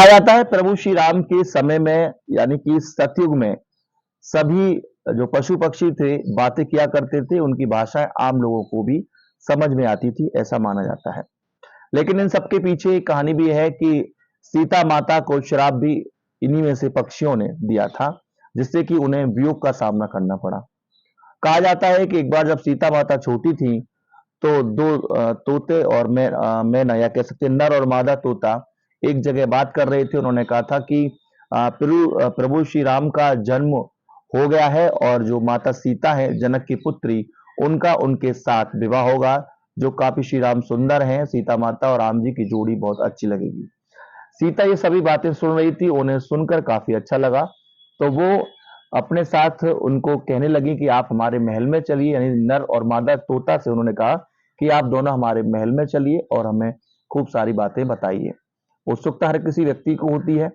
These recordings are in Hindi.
कहा जाता है प्रभु श्री राम के समय में यानी कि सतयुग में सभी जो पशु पक्षी थे बातें किया करते थे, उनकी भाषाएं आम लोगों को भी समझ में आती थी, ऐसा माना जाता है। लेकिन इन सबके पीछे एक कहानी भी है कि सीता माता को श्राप भी इन्हीं में से पक्षियों ने दिया था, जिससे कि उन्हें वियोग का सामना करना पड़ा। कहा जाता है कि एक बार जब सीता माता छोटी थी तो दो तोते और मैना या कह सकते हैं नर और मादा तोता एक जगह बात कर रहे थे। उन्होंने कहा था कि प्रभु श्री राम का जन्म हो गया है और जो माता सीता है जनक की पुत्री, उनका उनके साथ विवाह होगा, जो काफी श्री राम सुंदर हैं। सीता माता और राम जी की जोड़ी बहुत अच्छी लगेगी। सीता ये सभी बातें सुन रही थी, उन्हें सुनकर काफी अच्छा लगा, तो वो अपने साथ उनको कहने लगी कि आप हमारे महल में चलिए। यानी नर और मादा तोता से उन्होंने कहा कि आप दोनों हमारे महल में चलिए और हमें खूब सारी बातें बताइए। उत्सुकता हर किसी व्यक्ति को होती है।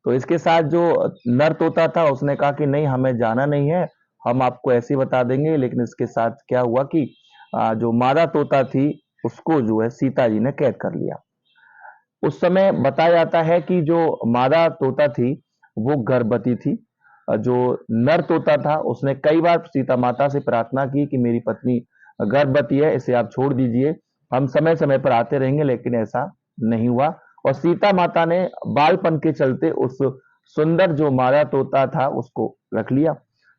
तो इसके साथ जो नर तोता था उसने कहा कि नहीं, हमें जाना नहीं है, हम आपको ऐसे ही बता देंगे। लेकिन इसके साथ क्या हुआ कि जो मादा तोता थी उसको जो है सीता जी ने कैद कर लिया। उस समय बताया जाता है कि जो मादा तोता थी वो गर्भवती थी। जो नर तोता था उसने कई बार सीता माता से प्रार्थना की कि मेरी पत्नी गर्भवती है, इसे आप छोड़ दीजिए, हम समय समय पर आते रहेंगे। लेकिन ऐसा नहीं हुआ और सीता माता ने बालपन के चलते उस सुंदर जो मादा तोता था उसको रख लिया।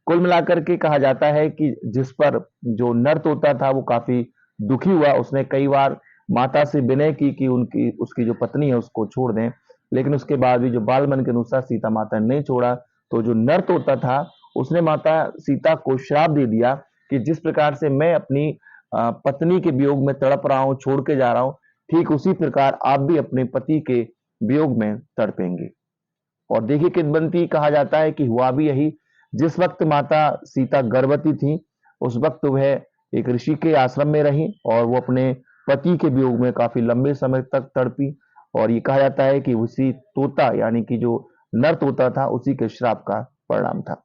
कुल मिलाकर के कहा जाता है कि जिस पर जो नर तोता था वो काफी दुखी हुआ। उसने कई बार माता से विनय की कि उनकी उसकी जो पत्नी है उसको छोड़ दें, लेकिन उसके बाद भी जो बाल मन के अनुसार सीता माता ने नहीं छोड़ा। तो जो नर तोता था उसने माता सीता को श्राप दे दिया कि जिस प्रकार से मैं अपनी पत्नी के वियोग में तड़प रहा हूं, छोड़ के जा रहा हूं, ठीक उसी प्रकार आप भी अपने पति के वियोग में तड़पेंगे। और देखिए किदबंती कहा जाता है कि हुआ भी यही। जिस वक्त माता सीता गर्भवती थी उस वक्त वह एक ऋषि के आश्रम में रही और वो अपने पति के वियोग में काफी लंबे समय तक तड़पी। और ये कहा जाता है कि उसी तोता यानी कि जो नर तोता था उसी के श्राप का परिणाम था।